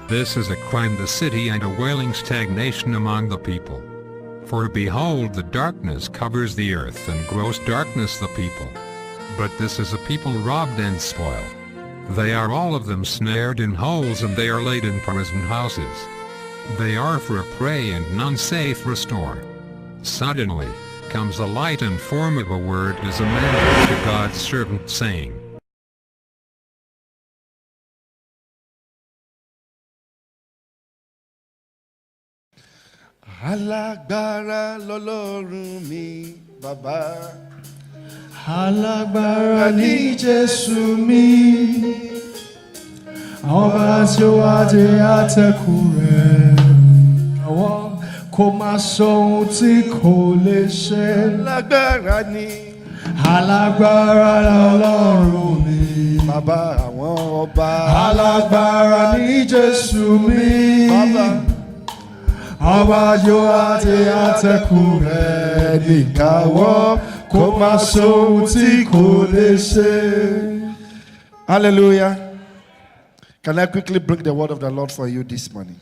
This is a cry in the city and a wailing stagnation among the people. For behold, the darkness covers the earth, and gross darkness the people. But this is a people robbed and spoiled. They are all of them snared in holes, and they are laid in prison houses. They are for a prey, and none saith restore. Suddenly comes a light in form of a word as a man to God's servant, saying, Alágbára lọ́lọ́run mi, Bàbá. Alágbára ní Jésù mi, ọba tí ó wá dé àtẹ̀kù rẹ̀, àwọn kò máa sọ ohun tí kò lè ṣe. Alágbára ni. Alágbára lọ́lọ́run mi, Bàbá àwọn ọba. alágbára ní Jésù mi, Bàbá. ọba tí ó wá dé àtẹ̀kù rẹ̀, níkàwọ́ kò máa sọ ohun tí kò lè ṣe. Hallelujah. Can I quickly bring the word of the Lord for you this morning?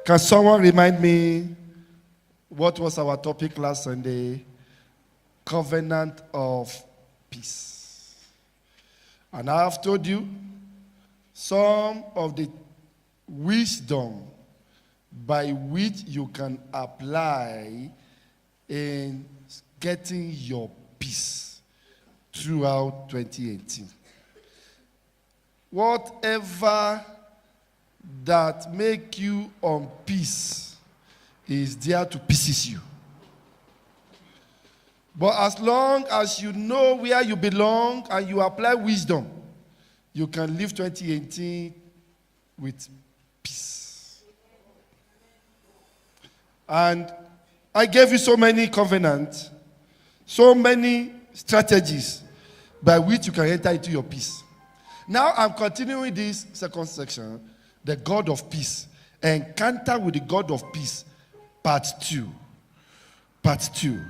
Can someone remind me what was our topic last Sunday? Covenant of peace. And I have told you some of the wisdom by which you can apply in getting your peace throughout 2018. Whatever that make you on peace is there to pieces you. But as long as you know where you belong and you apply wisdom, you can live 2018 with peace. And I gave you so many covenants, so many strategies by which you can enter into your peace. Now I'm continuing this second section, the God of peace, encounter with the God of peace, part 2. Part 2.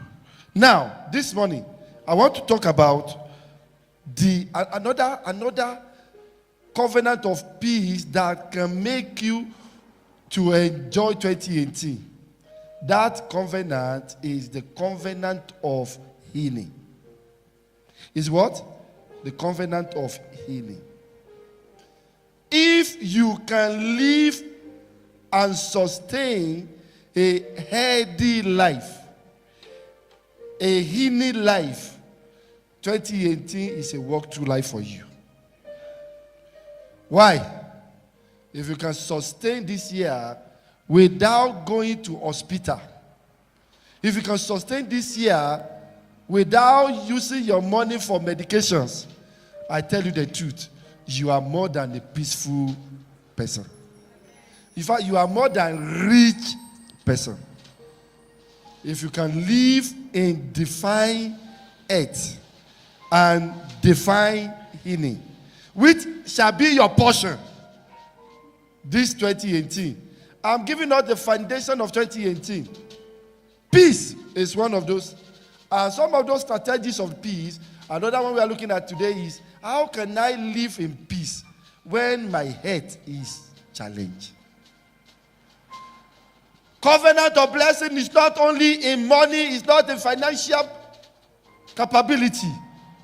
Now, this morning, I want to talk about another covenant of peace that can make you to enjoy 2018. That covenant is the covenant of healing. Is what? The covenant of healing. If you can live and sustain a healthy life, a healing life, 2018 is a walk-through life for you. Why? If you can sustain this year without going to hospital, if you can sustain this year without using your money for medications, I tell you the truth, you are more than a peaceful person. In fact, you are more than rich person. If you can live in divine health and divine healing, which shall be your portion this 2018. I'm giving out the foundation of 2018. Peace is one of those. And some of those strategies of peace, another one we are looking at today is, how can I live in peace when my health is challenged? Covenant of blessing is not only in money, it's not in financial capability,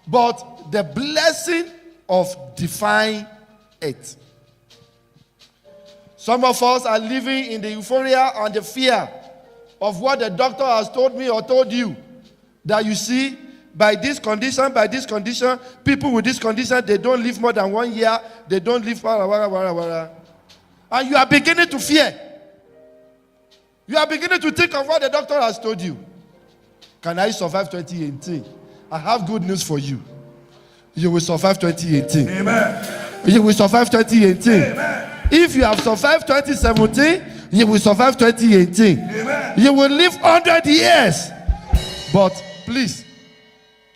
but the blessing of divine health. Some of us are living in the euphoria and the fear of what the doctor has told me or told you. That you see, by this condition, people with this condition, they don't live more than 1 year. They don't live, and you are beginning to fear. You are beginning to think of what the doctor has told you. Can I survive 2018? I have good news for you. You will survive 2018. Amen. You will survive 2018. Amen. If you have survived 2017, you will survive 2018. Amen. You will live 100 years. But please,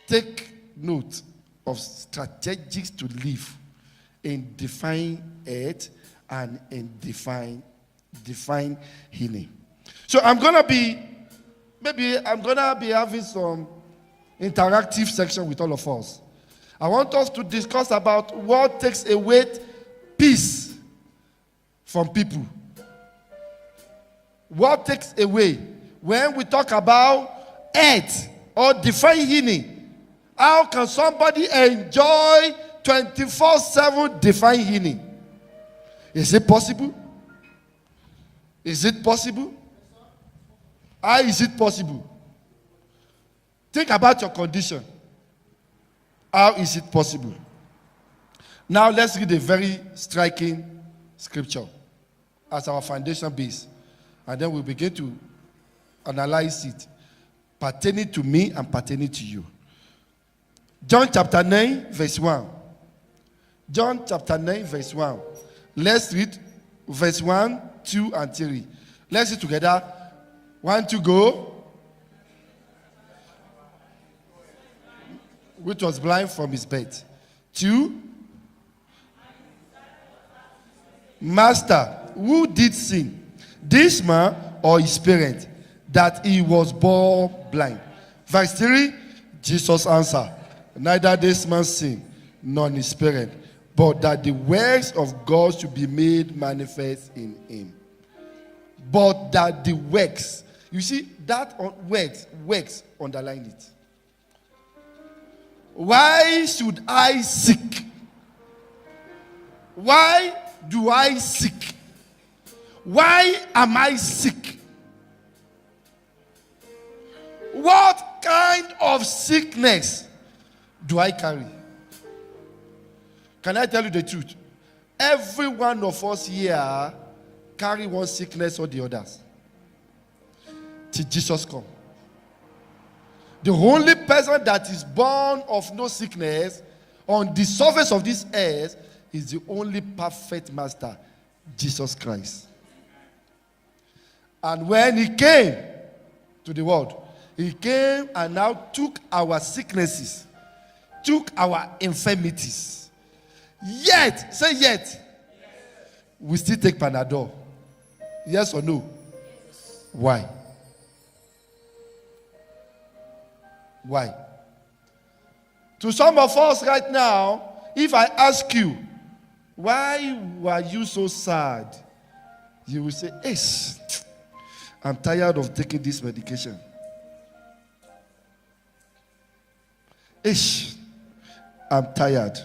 take note of strategies to live in divine health and in divine healing. So I'm going to be having some interactive section with all of us. I want us to discuss about what takes away peace from people? What takes away when we talk about earth or divine healing? How can somebody enjoy 24/7 divine healing? Is it possible? Is it possible? How is it possible? Think about your condition. How is it possible? Now let's read a very striking scripture as our foundation base. And then we'll begin to analyze it pertaining to me and pertaining to you. John chapter 9, verse 1. John chapter 9, verse 1. Let's read verse 1, 2, and 3. Let's read together. 1, 2, go. Which was blind from his birth. 2. Master, who did sin? This man or his parent, that he was born blind? Verse 3. Jesus answered, neither this man sinned, nor his parent, but that the works of God should be made manifest in him. But that the works, you see, that works, underline it. Why should I seek? Why do I seek? Why am I sick? What kind of sickness do I carry? Can I tell you the truth? Every one of us here carry one sickness or the others. Till Jesus come. The only person that is born of no sickness on the surface of this earth is the only perfect master, Jesus Christ. And when he came to the world, he came and now took our sicknesses, took our infirmities. Yet, say yet, we still take Panadol. Yes or no? Why? Why? To some of us right now, if I ask you, why were you so sad? You will say, yes, I'm tired of taking this medication. Ish, I'm tired.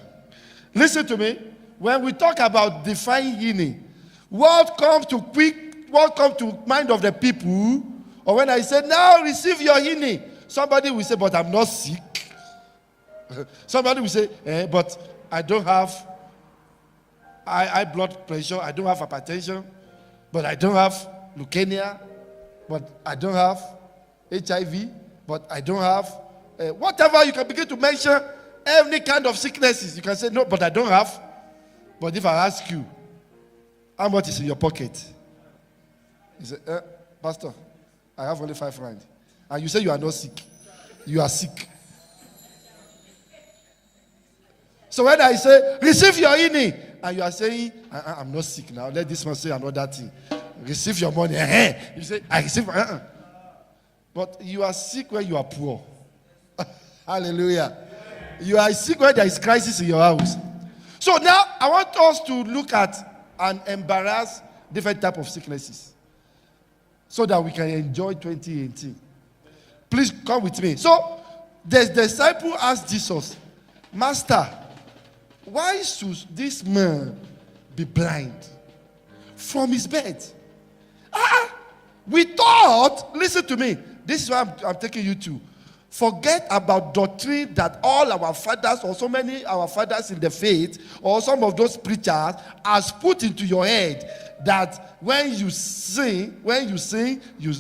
Listen to me. When we talk about divine healing, what comes to mind of the people? Or when I say, now receive your healing, somebody will say, but I'm not sick. Somebody will say, but I don't have high blood pressure. I don't have hypertension. But I don't have leukemia. But I don't have HIV. But I don't have whatever. You can begin to mention any kind of sicknesses. You can say, no, but I don't have. But if I ask you, how much is in your pocket? You say, Pastor, I have only 5 rand. And you say you are not sick. You are sick. So when I say, receive your healing, and you are saying, I'm not sick now. Let this man say another thing. Receive your money. You say, I receive. But you are sick when you are poor. Hallelujah. You are sick when there is crisis in your house. So now I want us to look at and embarrass different type of sicknesses so that we can enjoy 2018. Please come with me. So the disciple asked Jesus, Master, why should this man be blind from his birth? We thought, listen to me, this is what I'm taking you to. Forget about doctrine that all our fathers or so many our fathers in the faith or some of those preachers has put into your head that when you sing, you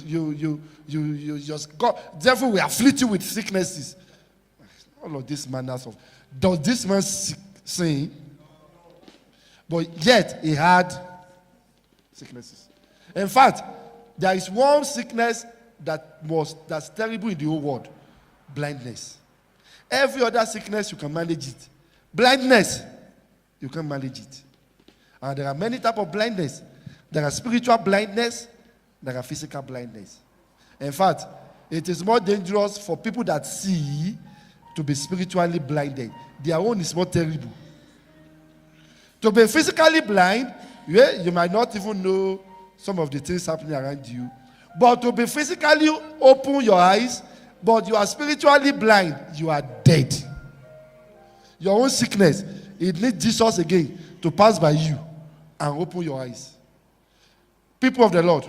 just go. Therefore, we afflict you with sicknesses. All of these manners of. Does this man sing? But yet he had sicknesses. In fact, there is one sickness that's terrible in the whole world. Blindness. Every other sickness you can manage it. Blindness, you can manage it. And there are many types of blindness. There are spiritual blindness, there are physical blindness. In fact, it is more dangerous for people that see to be spiritually blinded. Their own is more terrible. To be physically blind You might not even know some of the things happening around you. But to be physically open your eyes, but you are spiritually blind, you are dead. Your own sickness, it needs Jesus again to pass by you and open your eyes. People of the Lord.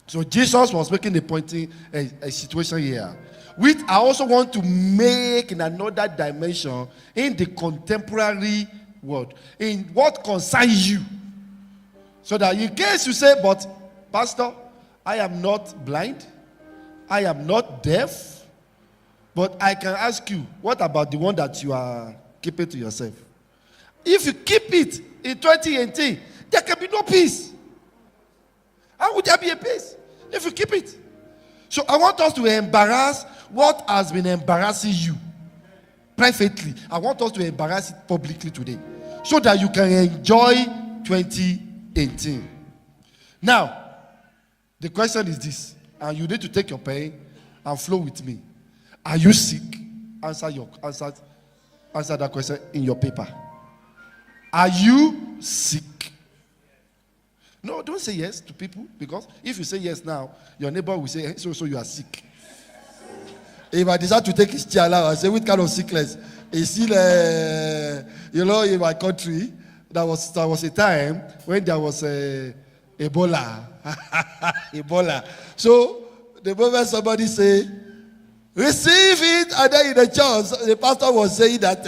So Jesus was making a point in a situation here, which I also want to make in another dimension in the contemporary world, in what concerns you. So that in case you say, but Pastor, I am not blind, I am not deaf, but I can ask you, what about the one that you are keeping to yourself? If you keep it in 2018, there can be no peace. How would there be a peace if you keep it? So I want us to embarrass what has been embarrassing you privately. I want us to embarrass it publicly today so that you can enjoy 2018. Now, the question is this, and you need to take your pen and flow with me. Are you sick? Answer that question in your paper. Are you sick? No, don't say yes to people, because if you say yes now, your neighbor will say, so you are sick. If I decide to take his chair now, I say, which kind of sickness? It's still, in my country, there was a time when there was Ebola. Ebola. So, the moment somebody say, receive it, and then in the church, the pastor was saying that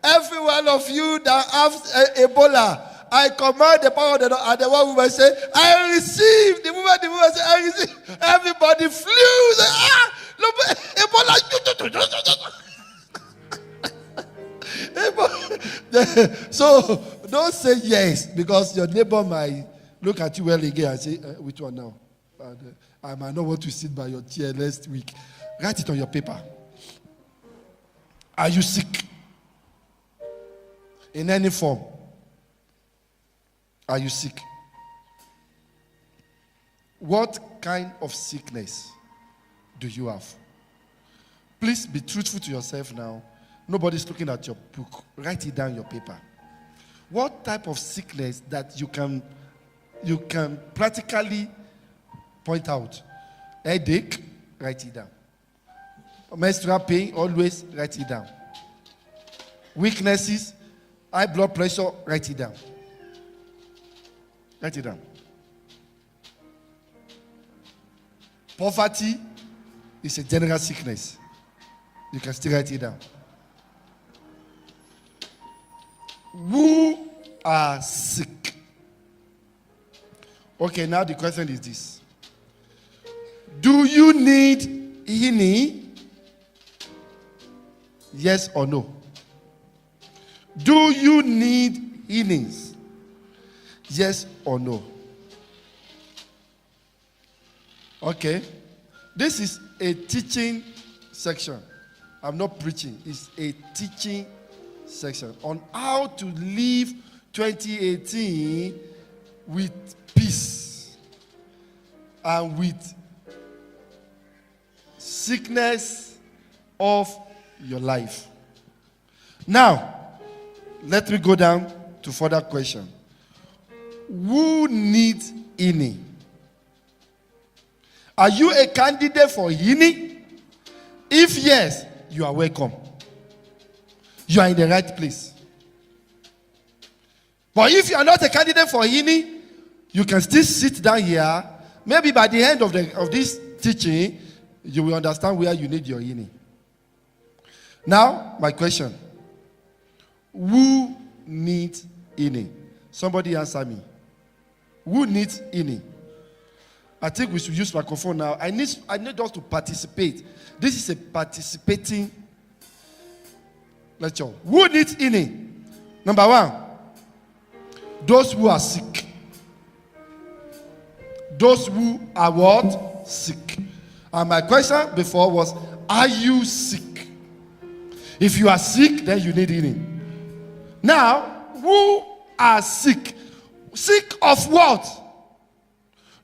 every one of you that have Ebola, I command the power of the Lord. And the one woman say, I receive. The woman say, I receive. Everybody flew. Ebola. So don't say yes, because your neighbor might look at you well again and say, which one now? I might not want to sit by your chair next week. Write it on your paper. Are you sick? In any form. Are you sick? What kind of sickness do you have? Please be truthful to yourself now. Nobody's looking at your book. Write it down on your paper. What type of sickness that you can practically point out? Headache, write it down. Menstrual pain, always write it down. Weaknesses, high blood pressure, write it down. Write it down. Poverty is a general sickness. You can still write it down. Who are sick? Okay, now the question is this. Do you need healing? Yes or no? Do you need healings? Yes or no? Okay. This is a teaching section. I'm not preaching. It's a teaching section on how to live 2018 with peace and with sickness of your life. Now, let me go down to further question. Who needs healing? Are you a candidate for healing? If yes, you are welcome. You are in the right place. But if you are not a candidate for healing, you can still sit down here. Maybe by the end of this teaching, you will understand where you need your healing. Now, my question. Who needs healing? Somebody answer me. Who needs healing? I think we should use microphone now. I need us to participate. This is a participating lecture. Who needs healing? Number one, those who are sick. Those who are what? Sick. And my question before was, are you sick? If you are sick, then you need healing. Now, who are sick? Sick of what?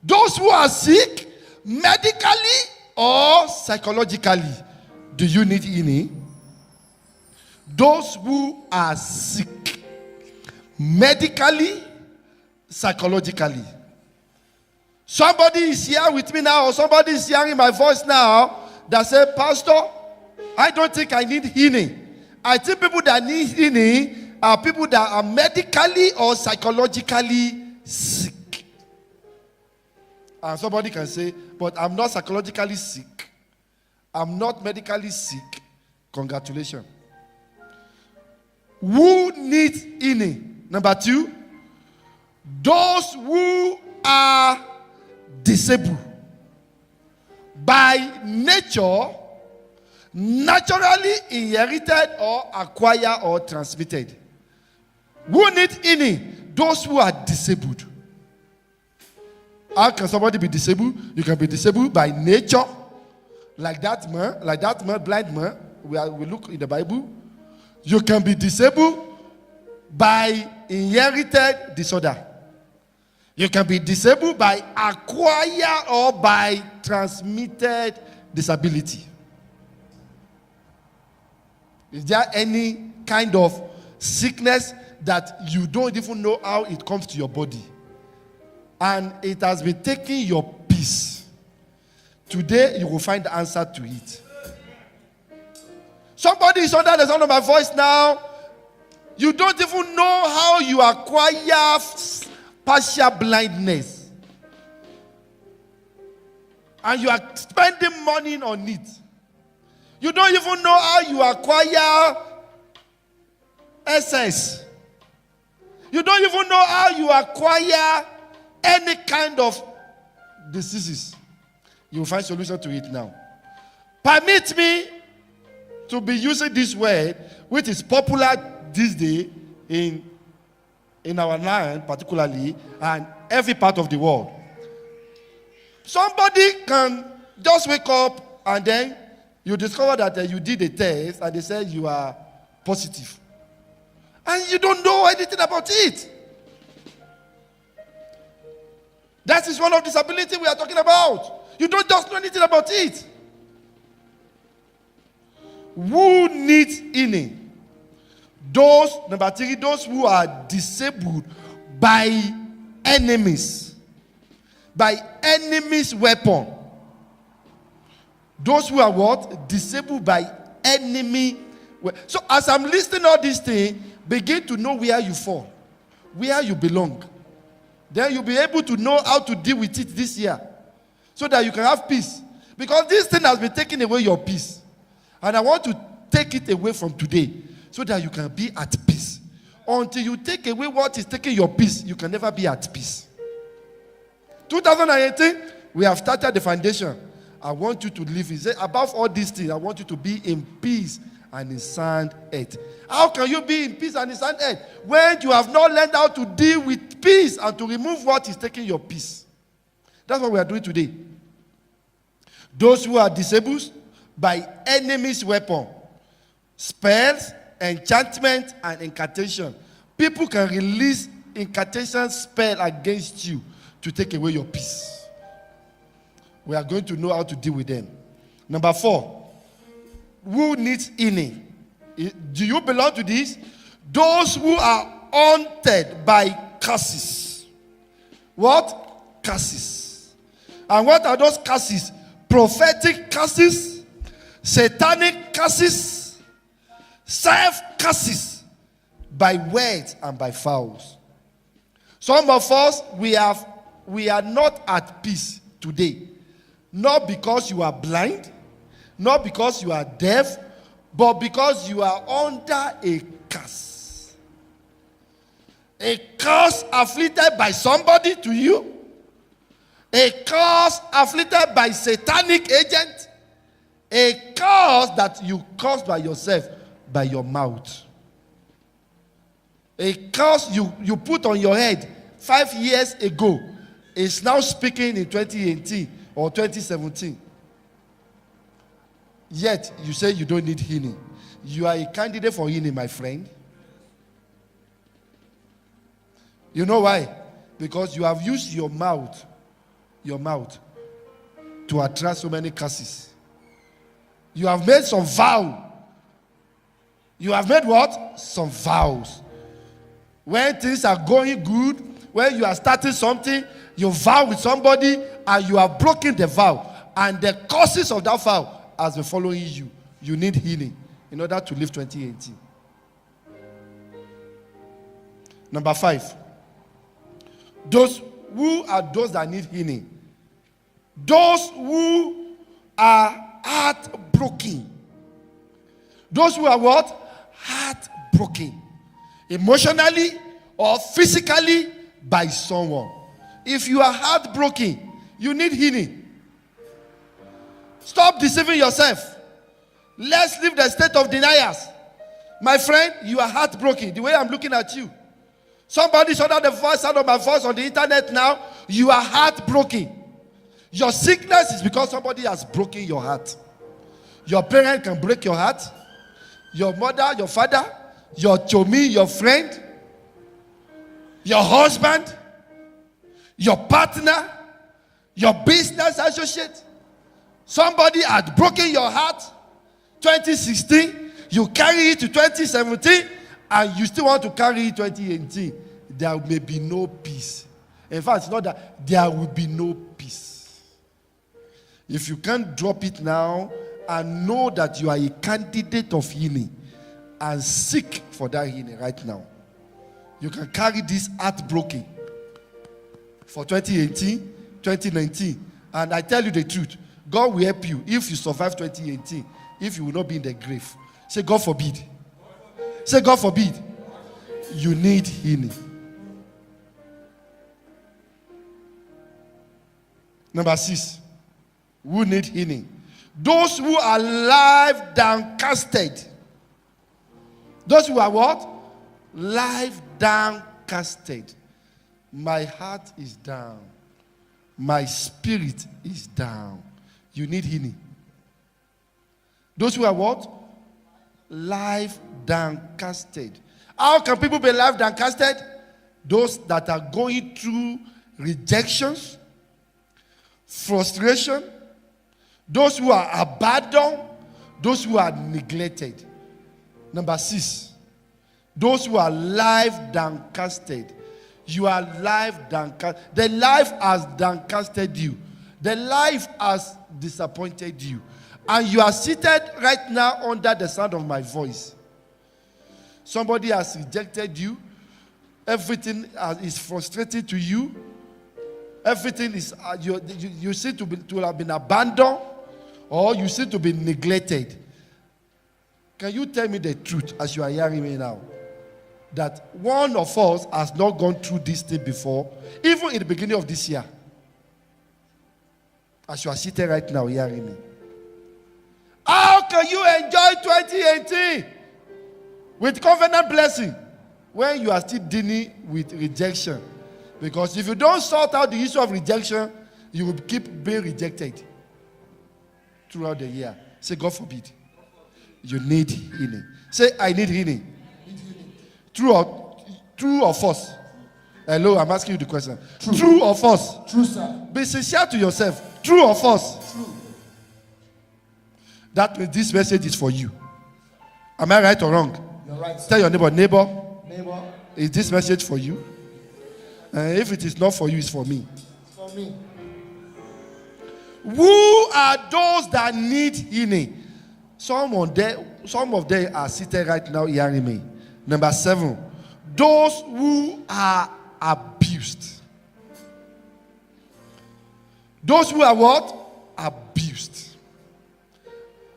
Those who are sick, medically or psychologically, do you need healing? Those who are sick, medically, psychologically. Somebody is here with me now, or somebody is hearing my voice now that said, Pastor, I don't think I need healing. I think people that need healing are people that are medically or psychologically sick. And somebody can say, but I'm not psychologically sick. I'm not medically sick. Congratulations. Who needs healing? Number 2, those who are disabled by nature, naturally inherited or acquired or transmitted. Who need healing? Those who are disabled. How can somebody be disabled? You can be disabled by nature, like that man, blind man. We look in the Bible. You can be disabled by inherited disorder. You can be disabled by acquired or by transmitted disability. Is there any kind of sickness that you don't even know how it comes to your body? And it has been taking your peace. Today, you will find the answer to it. Somebody is under the sound of my voice now. You don't even know how you acquire partial blindness. And you are spending money on it. You don't even know how you acquire SS. You don't even know how you acquire any kind of diseases. You will find solution to it now. Permit me to be using this word, which is popular this day in our land particularly, and every part of the world. Somebody can just wake up and then you discover that you did a test and they said you are positive. And you don't know anything about it. That is one of the disabilities we are talking about. You don't just know anything about it. Who needs healing? Those, number 3, those who are disabled by enemies. By enemies' weapon. Those who are what? Disabled by enemy. So as I'm listing all these things, begin to know where you fall. Where you belong. Then you'll be able to know how to deal with it this year. So that you can have peace. Because this thing has been taking away your peace. And I want to take it away from today. So that you can be at peace. Until you take away what is taking your peace, you can never be at peace. 2018, we have started the foundation. I want you to live in. Say, above all these things, I want you to be in peace and in sound earth. How can you be in peace and in sound earth when you have not learned how to deal with peace and to remove what is taking your peace? That's what we are doing today. Those who are disabled by enemy's weapon, spells, enchantment, and incantation. People can release incantation spell against you to take away your peace. We are going to know how to deal with them. Number 4, who needs healing? Do you belong to this? Those who are haunted by curses. What? Curses. And what are those curses? Prophetic curses, satanic curses, self-curses by words and by fouls. Some of us, we are not at peace today. Not because you are blind, not because you are deaf, but because you are under a curse. A curse afflicted by somebody to you. A curse afflicted by satanic agent. A curse that you caused by yourself, by your mouth. A curse you put on your head 5 years ago is now speaking in 2018 or 2017. Yet you say you don't need healing. You are a candidate for healing, my friend. You know why? Because you have used your mouth to attract so many curses. You have made some vow. You have made what? Some vows. When things are going good, when you are starting something, you vow with somebody and you are broken the vow, and the causes of that vow has been following you. You need healing in order to live 2018. Number 5. Those that need healing. Those who are heartbroken. Those who are what? Heartbroken. Emotionally or physically by someone. If you are heartbroken, you need healing. Stop deceiving yourself. Let's leave the state of deniers. My friend, you are heartbroken. The way I'm looking at you. Somebody's under the voice, sound of my voice on the internet now. You are heartbroken. Your sickness is because somebody has broken your heart. Your parent can break your heart. Your mother, your father, your chomi, your friend, your husband, your partner, your business associate. Somebody had broken your heart 2016. You carry it to 2017. And you still want to carry it 2018, there may be no peace. In fact, it's not that there will be no peace. If you can't drop it now and know that you are a candidate of healing and seek for that healing right now, you can carry this heartbroken for 2018, 2019. And I tell you the truth, God will help you if you survive 2018, if you will not be in the grave. Say, God forbid. Say, God forbid. You need healing. Number 6. Who need healing? Those who are life downcasted. Those who are what? Life downcasted. My heart is down. My spirit is down. You need healing. Those who are what? Life downcasted. How can people be life downcasted? Those that are going through rejections, frustration, those who are abandoned, those who are neglected. Number 6, those who are life downcasted. You are life downcasted. The life has downcasted you. The life has disappointed you. And you are seated right now under the sound of my voice. Somebody has rejected you. Everything is frustrating to you. Everything is, you seem to have been abandoned, or you seem to be neglected. Can you tell me the truth as you are hearing me now? That one of us has not gone through this thing before, even in the beginning of this year. As you are seated right now hearing me. How can you enjoy 2018 with covenant blessing when you are still dealing with rejection? Because if you don't sort out the issue of rejection, you will keep being rejected throughout the year. Say, God forbid. You need healing. Say, I need healing. True or false? Hello, I'm asking you the question. True or false? True, sir. Be sincere to yourself. True or false? True. That means this message is for you. Am I right or wrong? You're right, sir. Tell your neighbor, Neighbor, is this message for you? If it is not for you, it's for me. it's for me. Who are those that need healing? Some of them are seated right now hearing me. Number 7, those who are abused. Those who are what? Abused.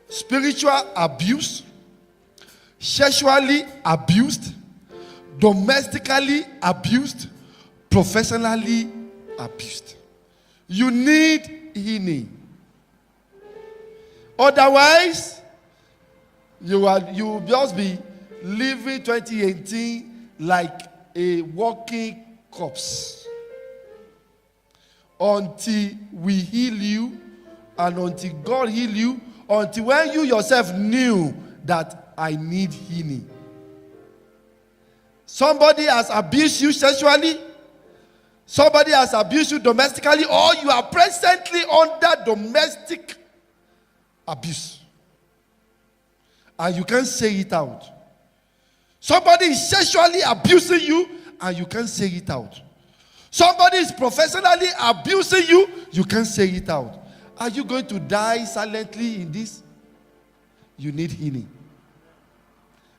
Spiritual abuse, sexually abused, domestically abused, professionally abused. You need healing. Otherwise, you will just be living 2018 like a walking corpse. Until we heal you, and until God heal you, until when you yourself knew that I need healing. Somebody has abused you sexually. Somebody has abused you domestically, or you are presently under domestic abuse. And you can't say it out. Somebody is sexually abusing you, and you can't say it out. Somebody is professionally abusing you, you can't say it out. Are you going to die silently in this? You need healing.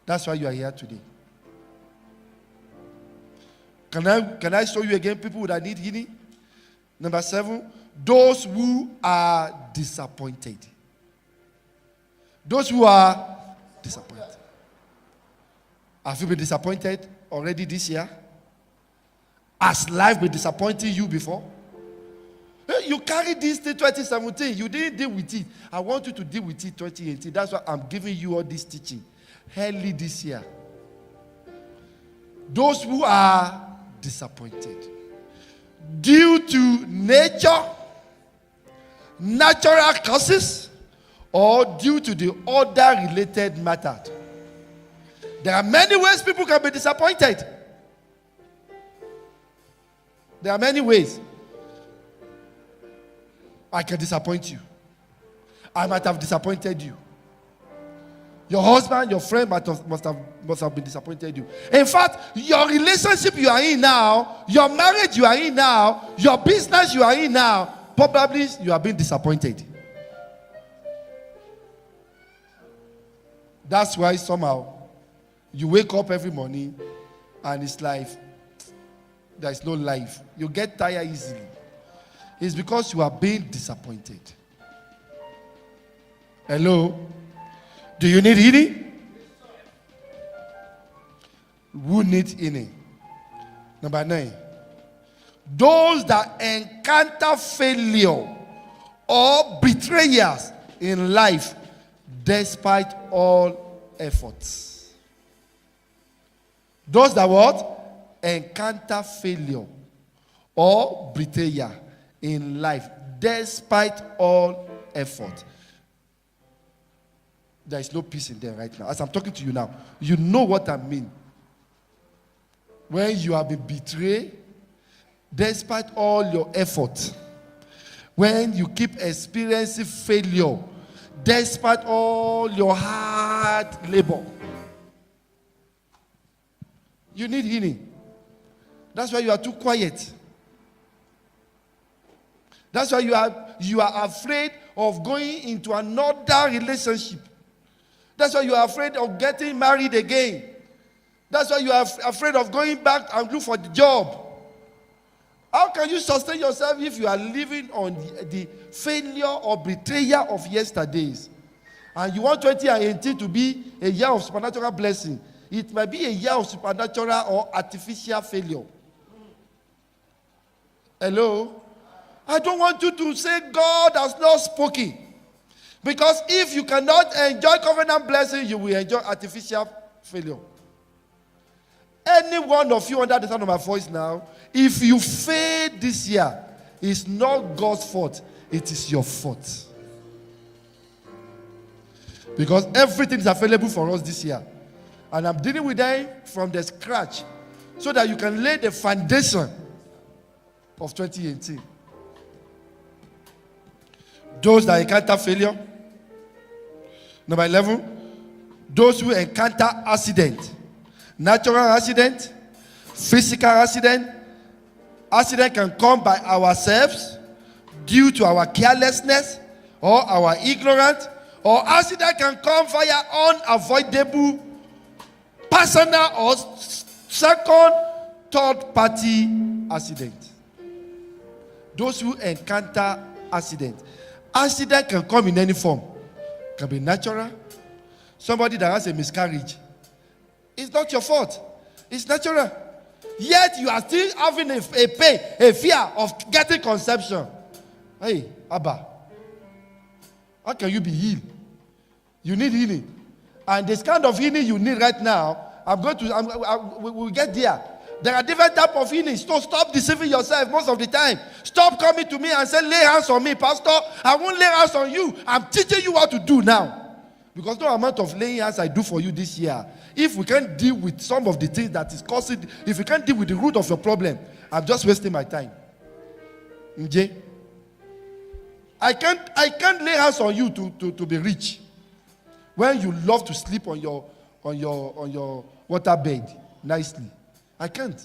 That's why you are here today. Can I show you again people that need healing? Number 7, those who are disappointed. Those who are disappointed. Have you been disappointed already this year? Has life been disappointing you before? You carried this till 2017. You didn't deal with it. I want you to deal with it 2018. That's why I'm giving you all this teaching early this year. Those who are disappointed due to nature, natural causes, or due to the other related matter. There are many ways people can be disappointed. There are many ways. I can disappoint you. I might have disappointed you. Your husband, your friend must have been disappointed you. In fact, your relationship you are in now, your marriage you are in now, your business you are in now, probably you are being disappointed. That's why somehow you wake up every morning and it's like there is no life. You get tired easily. It's because you are being disappointed. Hello? Do you need healing? Who needs healing? Number 9. Those that encounter failure or betrayals in life despite all efforts. Those that what? Encounter failure or betrayal in life despite all effort. There is no peace in them right now. As I'm talking to you now, you know what I mean. When you have been betrayed, despite all your effort, when you keep experiencing failure, despite all your hard labor, you need healing. That's why you are too quiet. That's why you are afraid of going into another relationship. That's why you are afraid of getting married again. That's why you are afraid of going back and look for the job. How can you sustain yourself if you are living on the failure or betrayal of yesterdays? And you want 2018 to be a year of supernatural blessing. It might be a year of supernatural or artificial failure. Hello? I don't want you to say God has not spoken. Because if you cannot enjoy covenant blessing, you will enjoy artificial failure. Any one of you under the sound of my voice now, if you fail this year, it's not God's fault. It is your fault. Because everything is available for us this year. And I'm dealing with them from the scratch so that you can lay the foundation of 2018. Those that encounter failure. Number 11, those who encounter accident. Natural accident, physical accident. Accident can come by ourselves due to our carelessness or our ignorance, or accident can come via unavoidable personal or second, third party accident. Those who encounter accident. Accident can come in any form. Can be natural. Somebody that has a miscarriage. It's not your fault. It's natural. Yet you are still having a pain, a fear of getting conception. Hey, Abba. How can you be healed? You need healing. And this kind of healing you need right now, we will get there. There are different types of healing. So stop deceiving yourself most of the time. Stop coming to me and say, lay hands on me, Pastor. I won't lay hands on you. I'm teaching you what to do now. Because no amount of laying hands I do for you this year, if we can't deal with some of the things that is causing, if we can't deal with the root of your problem, I'm just wasting my time. Okay? I can't lay hands on you to be rich. When you love to sleep on your water bed nicely. I can't.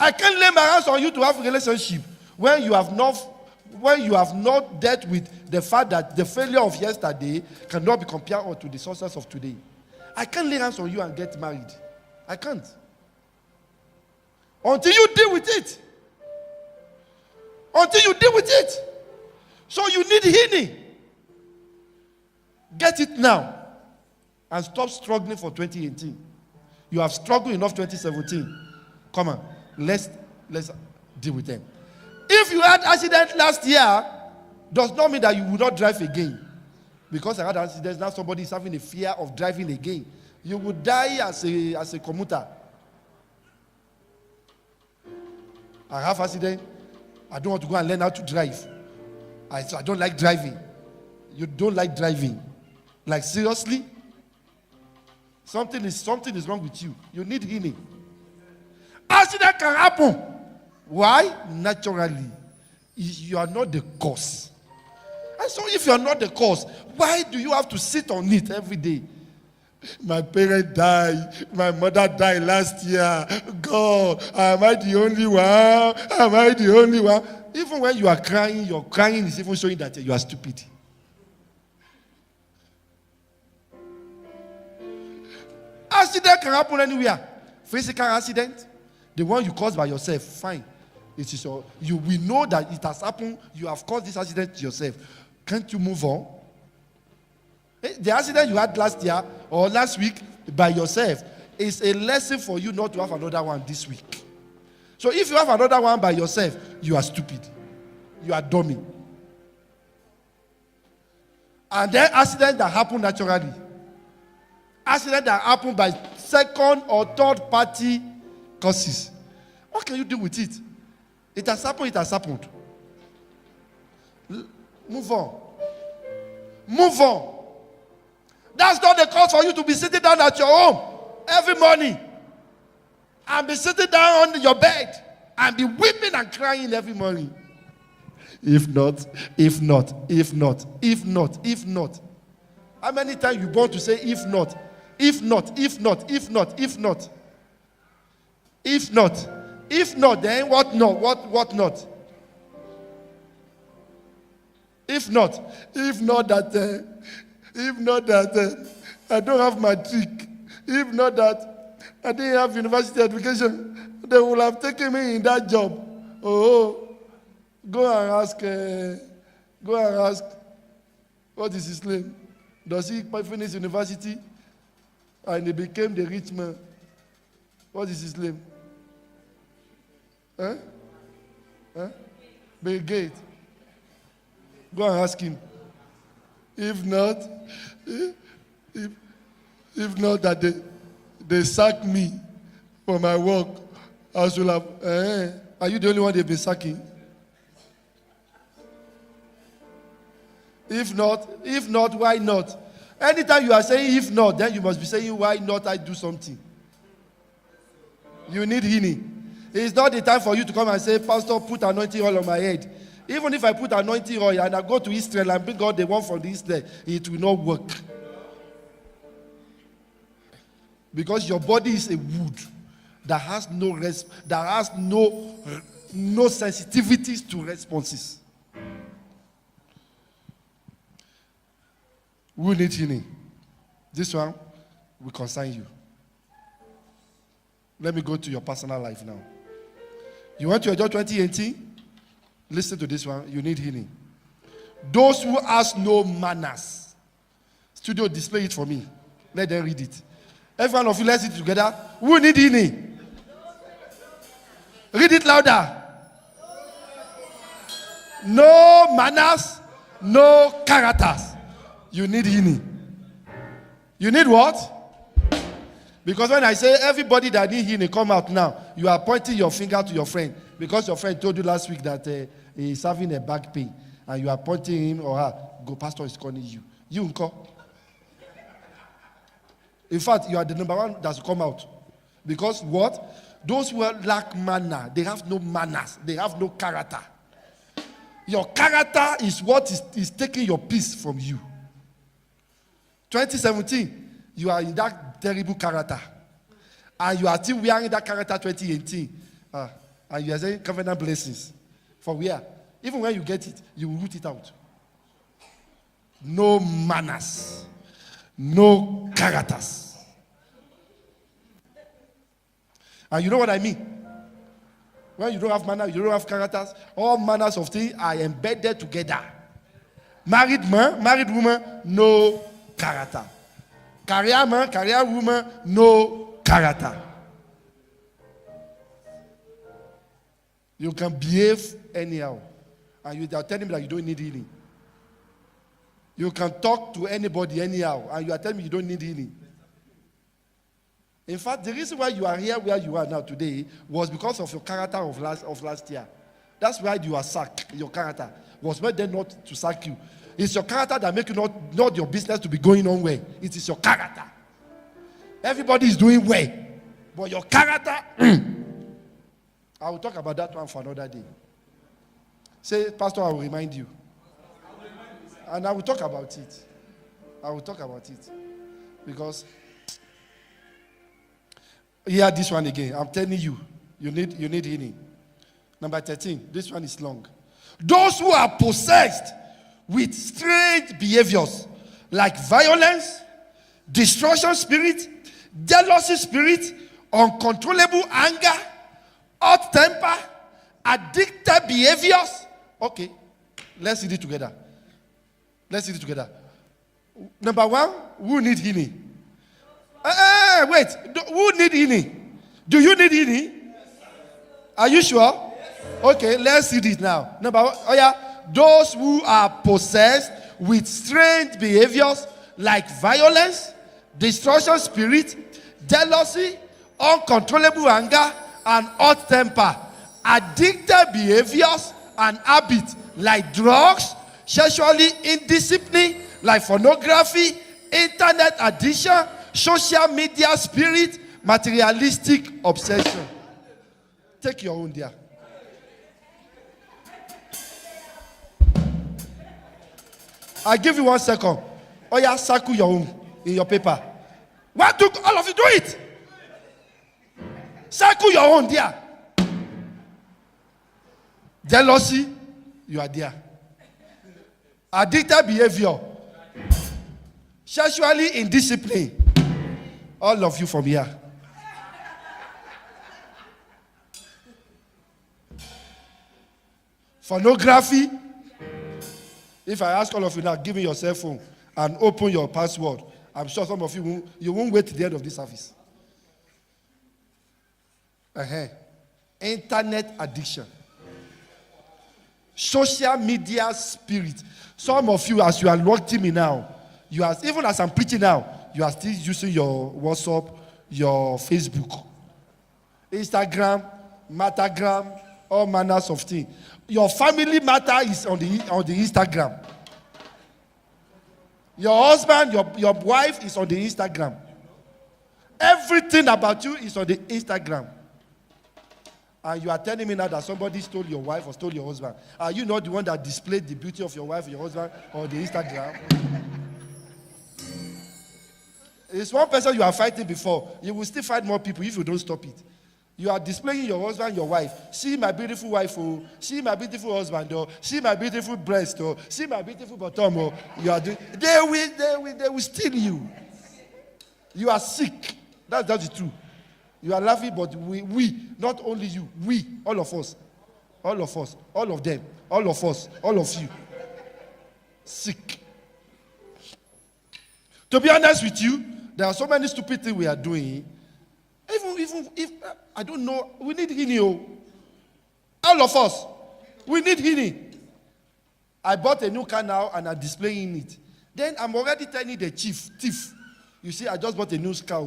I can't lay my hands on you to have a relationship when you have not dealt with the fact that the failure of yesterday cannot be compared to the success of today. I can't lay hands on you and get married. I can't. Until you deal with it. Until you deal with it. So you need healing. Get it now. And stop struggling for 2018. You have struggled enough 2017. Come on. Let's deal with them. If you had accident last year, does not mean that you will not drive again. Because I had accidents, now somebody is having a fear of driving again. You will die as a commuter. I have accident. I don't want to go and learn how to drive. I don't like driving. You don't like driving. Like seriously? Something is wrong with you. You need healing. Accident can happen. Why? Naturally. You are not the cause. And so if you are not the cause, why do you have to sit on it every day? My parent died. My mother died last year. God, am I the only one? Am I the only one? Even when you are crying, your crying is even showing that you are stupid. Accident can happen anywhere. Physical accident, the one you caused by yourself, fine. It is we know that it has happened. You have caused this accident yourself. Can't you move on? The accident you had last year or last week by yourself is a lesson for you not to have another one this week. So if you have another one by yourself, you are stupid. You are dummy. And then accidents that happen naturally. Accidents that happen by second or third party causes. What can you do with it? It has happened, it has happened. Move on. Move on. That's not the cause for you to be sitting down at your home every morning and be sitting down on your bed and be weeping and crying every morning. If not. How many times you want to say if not? If not, then what not? What not? If not that I don't have my trick. If not that I didn't have university education, they would have taken me in that job. Oh, go and ask. What is his name? Does he finish university? And he became the rich man. What is his name? Bill Gates. Go and ask him. If not that they sack me for my work, I should have. Are you the only one they've been sacking? If not, why not? Anytime you are saying if not, then you must be saying why not I do something. You need healing. It's not the time for you to come and say, Pastor, put anointing oil on my head. Even if I put anointing oil and I go to Israel and bring out the one from the Israel, it will not work. Because your body is a wood that has no sensitivities to responses. We need healing. This one will concern you. Let me go to your personal life now. You want to enjoy 2018? Listen to this one. You need healing. Those who has no manners. Studio, display it for me. Let them read it. Every one of you, let's read it together. Who need healing? Read it louder. No manners, no characters. You need healing. You need what? Because when I say everybody that need healing, come out now, you are pointing your finger to your friend. Because your friend told you last week that he is having a back pain. And you are pointing him or her. Go, pastor is calling you. You unko. In fact, you are the number one that will come out. Because what? Those who lack manner, they have no manners. They have no character. Your character is what is taking your peace from you. 2017, you are in that terrible character. And you are still wearing that character 2018. And you are saying covenant blessings. For where? Even when you get it, you will root it out. No manners. No characters. And you know what I mean? When you don't have manners, you don't have characters, all manners of things are embedded together. Married man, married woman, no character. Career man, career woman, no character. You can behave anyhow. And you are telling me that you don't need healing. You can talk to anybody anyhow. And you are telling me you don't need healing. In fact, the reason why you are here where you are now today was because of your character of last year. That's why you are sacked. Your character was made then not to sack you. It's your character that makes you not your business to be going on well. It is your character. Everybody is doing well. But your character, I will talk about that one for another day. Say, Pastor, I will remind you. And I will talk about it. I will talk about it. Because, hear this one again. I'm telling you, you need healing. Number 13, this one is long. Those who are possessed with strange behaviors like violence, destruction spirit, jealousy spirit, uncontrollable anger, hot temper, addicted behaviors. Okay, let's read it together. Let's read it together. Number one, who need healing? Wait, who need healing? Do you need healing? Are you sure? Okay, let's read it now. Number one, those who are possessed with strange behaviors like violence, destruction spirit, jealousy, uncontrollable anger, and hot temper, addicted behaviors and habits like drugs, sexually indiscipline like pornography, internet addiction, social media spirit, materialistic obsession. Take your own there. I give you 1 second. Circle your own in your paper. Why do all of you do it? Circle your own there. Jealousy, you are there. Addicted behavior. Sexually indiscipline. All of you from here. Pornography. If I ask all of you now, give me your cell phone and open your password, I'm sure some of you won't wait till the end of this service. Internet addiction. Social media spirit. Some of you, as you are locked in me now, even as I'm preaching now, you are still using your WhatsApp, your Facebook, Instagram, Matagram, all manners of things. Your family matter is on the Instagram. Your husband, your wife is on the Instagram. Everything about you is on the Instagram. And you are telling me now that somebody stole your wife or stole your husband. Are you not the one that displayed the beauty of your wife or your husband on the Instagram? It's one person you are fighting before. You will still fight more people if you don't stop it. You are displaying your husband, your wife. See my beautiful wife, oh. See my beautiful husband, oh. See my beautiful breast, oh. See my beautiful bottom, oh. You are doing. They will steal you. You are sick. That's the truth. You are laughing, but we, not only you, we, all of us, all of them, all of us, all of you, sick. To be honest with you, there are so many stupid things we are doing. Even if, I don't know, we need healing. All of us, we need healing. I bought a new car now and I'm displaying it. Then I'm already telling the thief, you see, I just bought a new car.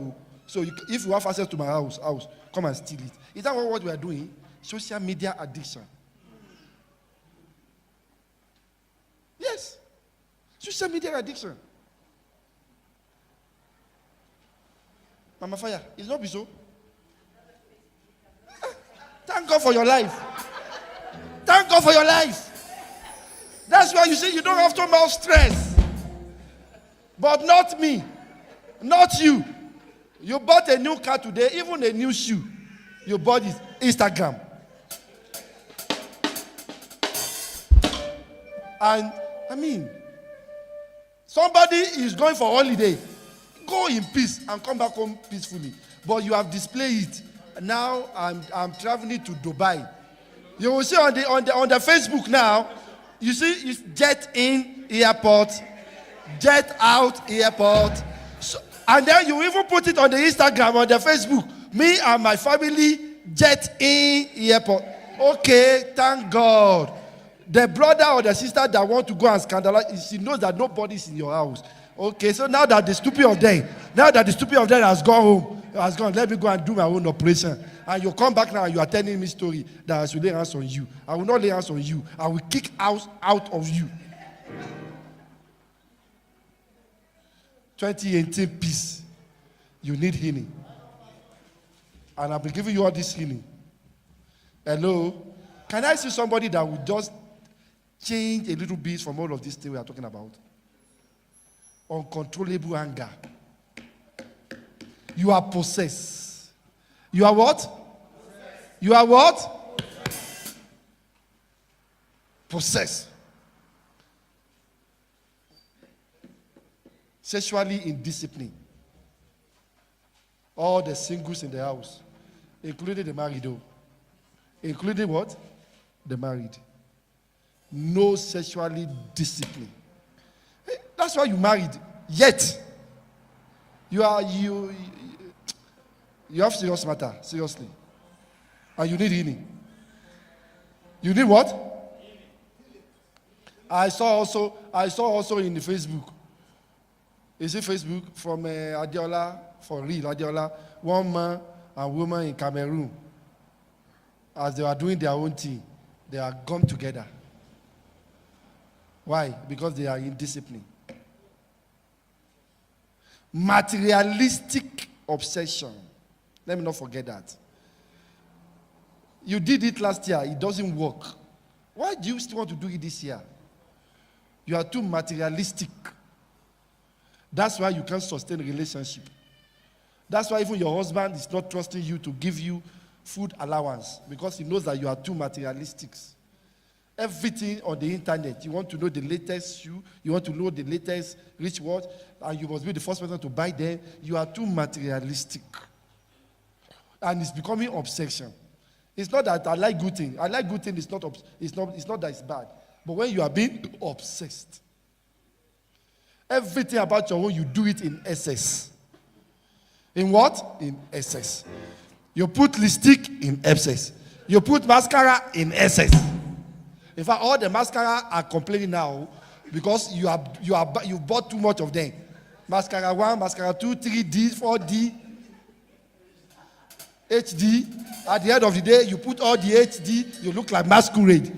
So if you have access to my house, come and steal it. Is that what we are doing? Social media addiction. Yes. Social media addiction. Mama Fire, it's not be so. Thank God for your life. Thank God for your life. That's why you see you don't have too much stress. But not me. Not you. You bought a new car today, even a new shoe. You bought it. Instagram. And I mean, somebody is going for holiday. Go in peace and come back home peacefully. But you have displayed it. Now I'm traveling to Dubai. You will see on the Facebook now. You see it's jet in airport, jet out airport. So, and then you even put it on the Instagram, on the Facebook. Me and my family jet in airport. Okay, thank God. The brother or the sister that want to go and scandalize, she knows that nobody is in your house. Okay, so now that the stupid of them has gone home, let me go and do my own operation. And you come back now and you are telling me story that I should lay hands on you. I will not lay hands on you. I will kick out of you. 2018 peace. You need healing. And I'll be giving you all this healing. Hello? Can I see somebody that will just change a little bit from all of this thing we are talking about? Uncontrollable anger. You are possessed. You are what? You are what? Possessed. Sexually indisciplined. All the singles in the house, including the married, though. Including what? The married. No sexually disciplined. That's why you married. Yet, you have serious matter, seriously. And you need healing. You need what? I saw also in the Facebook. You see Facebook from Adiola, for real, Adiola, one man and woman in Cameroon. As they are doing their own thing, they are come together. Why? Because they are indisciplined. Materialistic obsession. Let me not forget that. You did it last year, it doesn't work. Why do you still want to do it this year? You are too materialistic. That's why you can't sustain a relationship. That's why even your husband is not trusting you to give you food allowance, because he knows that you are too materialistic. Everything on the internet, you want to know the latest shoe, you want to know the latest rich watch, and you must be the first person to buy them. You are too materialistic. And it's becoming obsession. It's not that I like good things. I like good things, it's not that it's bad. But when you are being obsessed, everything about your own, you do it in excess. In what? In excess. You put lipstick in excess. You put mascara in excess. In fact, all the mascara are complaining now because you bought too much of them. Mascara 1, mascara 2, 3D, 4D, HD. At the end of the day, you put all the HD, you look like masquerade.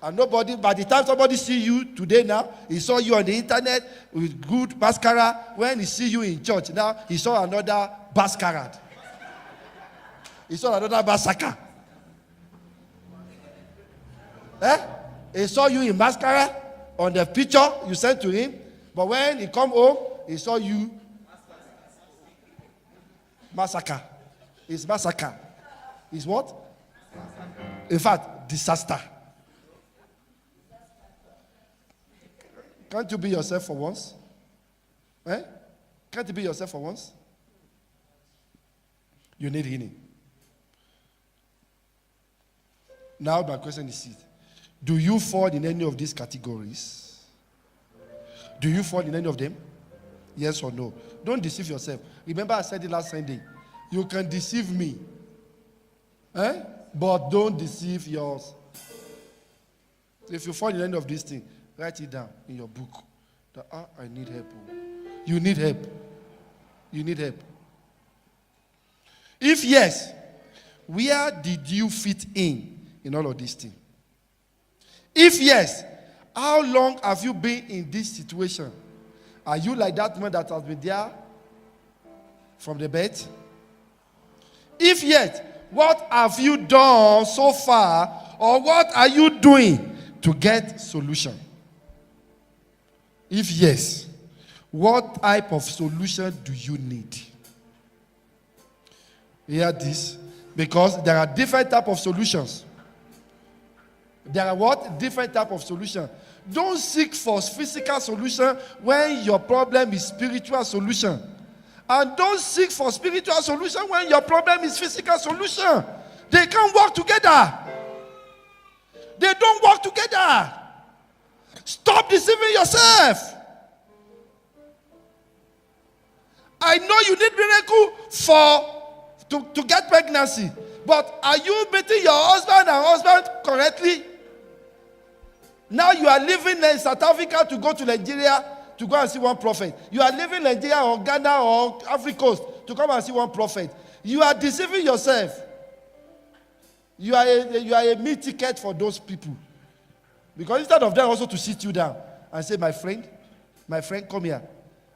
And nobody, by the time somebody see you today now, he saw you on the internet with good mascara. When he see you in church now, he saw another masquerade. He saw another massacre. He saw you in mascara on the picture you sent to him. But when he come home, he saw you massacre. It's massacre. It's what? In fact, disaster. Can't you be yourself for once? Can't you be yourself for once? You need healing. Now my question is this. Do you fall in any of these categories? Do you fall in any of them? Yes or no? Don't deceive yourself. Remember I said it last Sunday. You can deceive me. But don't deceive yours. If you fall in any of these things, write it down in your book. That, I need help. You need help. You need help. If yes, where did you fit in all of these things? If yes, how long have you been in this situation? Are you like that man that has been there from the bed? If yes, what have you done so far, or what are you doing to get solution? If yes, what type of solution do you need? Hear this, because there are different type of solutions. There are what? Different type of solutions. Don't seek for physical solution when your problem is spiritual solution. And don't seek for spiritual solution when your problem is physical solution. They can't work together. They don't work together. Stop deceiving yourself. I know you need miracle to get pregnancy. But are you meeting your husband correctly? Now you are living in South Africa to go to Nigeria to go and see one prophet. You are living in Nigeria or Ghana or Africa Coast to come and see one prophet. You are deceiving yourself. You are a meal ticket for those people. Because instead of them also to sit you down and say, my friend, come here.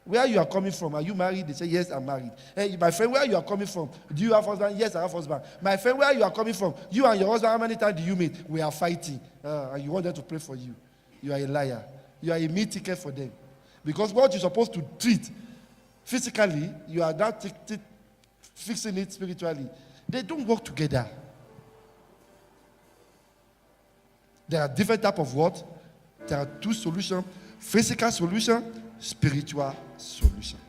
Where you are coming from? Are you married? They say, yes, I'm married. Hey, my friend, where you are coming from? Do you have husband? Yes, I have husband. My friend, where you are coming from? You and your husband, how many times do you meet? We are fighting. And you want them to pray for you. You are a liar. You are a meal ticket for them. Because what you're supposed to treat physically, you are now fixing it spiritually. They don't work together. There are different types of what? There are two solutions. Physical solution, spiritual solution.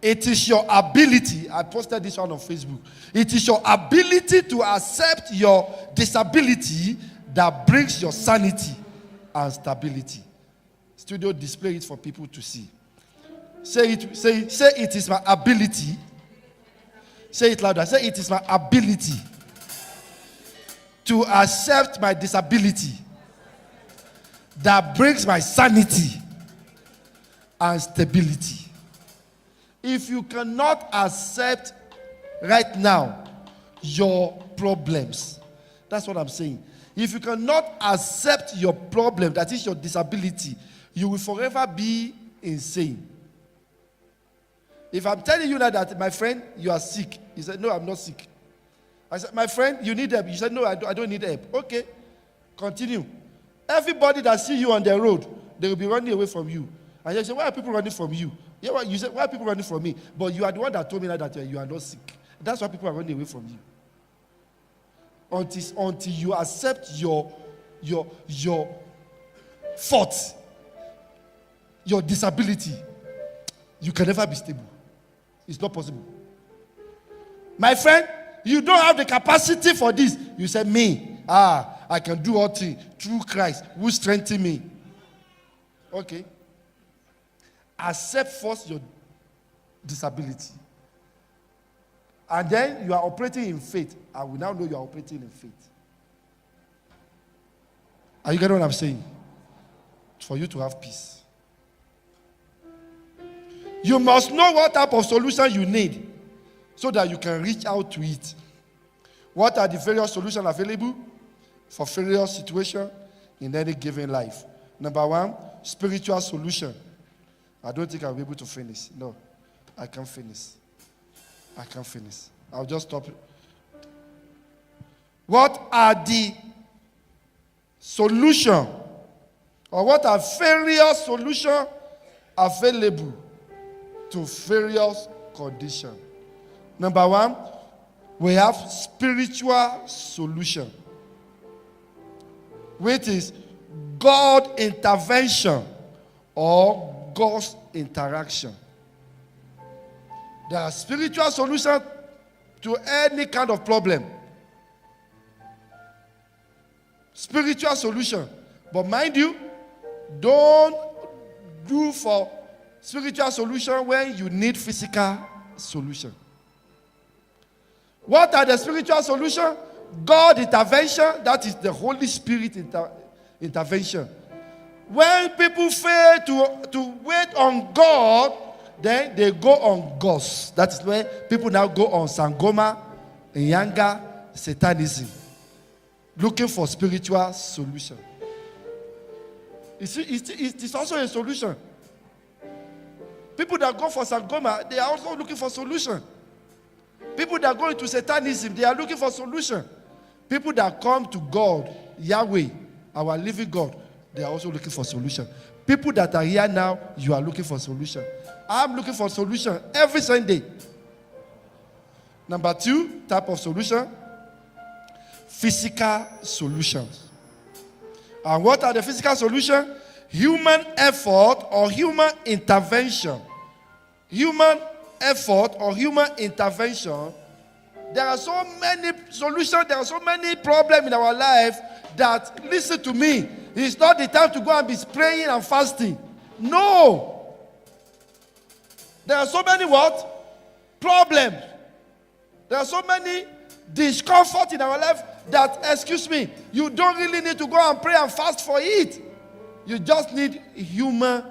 It is your ability, I posted this one on Facebook. It is your ability to accept your disability that brings your sanity and stability. Studio, display it for people to see. Say it is my ability. Say it louder. Say it is my ability to accept my disability that brings my sanity and stability. If you cannot accept right now your problems, that's what I'm saying. If you cannot accept your problem, that is your disability, you will forever be insane. If I'm telling you now that, my friend, you are sick, you said, no, I'm not sick. I said, my friend, you need help. You said, no, I don't need help. Okay, continue. Everybody that see you on the road, they will be running away from you. And you say, why are people running from you? Yeah, you say, why are people running from me? But you are the one that told me that you are not sick. That's why people are running away from you. Until you accept your fault, your disability, you can never be stable. It's not possible. My friend, you don't have the capacity for this. You say, me, I can do all things through Christ who strengthens me. Okay. Accept first your disability. And then you are operating in faith. I will now know you are operating in faith. Are you getting what I'm saying? For you to have peace. You must know what type of solution you need so that you can reach out to it. What are the various solutions available for various situations in any given life? Number one, spiritual solution. I don't think I'll be able to finish. No, I can't finish. I'll just stop it. What are the solutions, or what are various solutions available to various conditions? Number one, we have spiritual solution, which is God intervention or God's interaction. There are spiritual solutions to any kind of problem. Spiritual solution. But mind you, don't do for spiritual solution when you need physical solution. What are the spiritual solutions? God intervention, that is the Holy Spirit intervention. When people fail to wait on God, then they go on ghosts. That is where people now go on Sangoma, Nyanga, Satanism, looking for spiritual solution. It's also a solution. People that go for Sangoma, they are also looking for solution. People that go into Satanism, they are looking for solution. People that come to God, Yahweh, our living God, they are also looking for solution. People that are here now, you are looking for solution. I'm looking for solution every Sunday. Number two type of solution, physical solutions. And what are the physical solutions? Human effort or human intervention. Human effort or human intervention. There are so many solutions, there are so many problems in our life that, listen to me, it's not the time to go and be praying and fasting. No. There are so many what? Problems. There are so many discomfort in our life that, excuse me, you don't really need to go and pray and fast for it. You just need human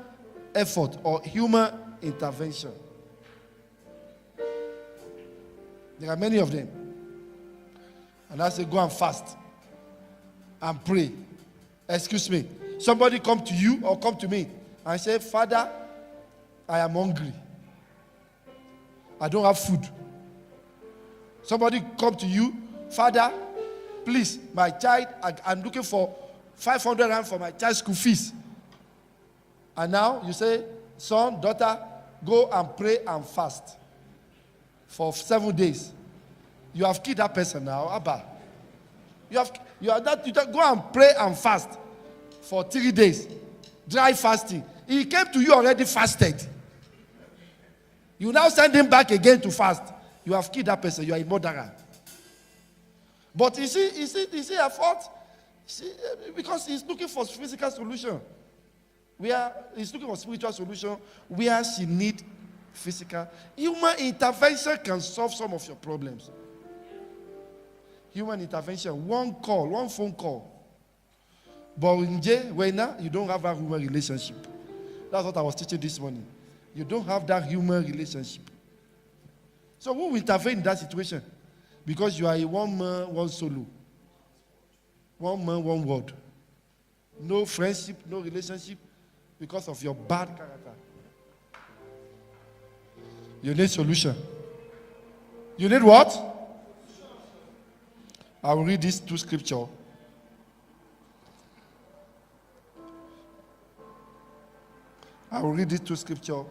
effort or human intervention. There are many of them. And I say, go and fast and pray. Excuse me. Somebody come to you or come to me and say, Father, I am hungry. I don't have food. Somebody come to you, Father, please, my child, I'm looking for 500 rand for my child's school fees. And now you say, son, daughter, go and pray and fast for 7 days. You have killed that person now, Abba. You go and pray and fast for 3 days. Dry fasting. He came to you already fasted. You now send him back again to fast. You have killed that person. You are a murderer. But you see a fault? Because he's looking for physical solution. He's looking for spiritual solution where she need physical. Human intervention can solve some of your problems. Human intervention, one call, one phone call. But in Wena, you don't have a human relationship. That's what I was teaching this morning. You don't have that human relationship. So who will intervene in that situation? Because you are a one man, one solo. One man, one word. No friendship, no relationship because of your bad character. You need solution. You need what? I will read these two scriptures. I will read these two scriptures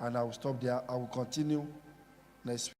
and I will stop there. I will continue next week.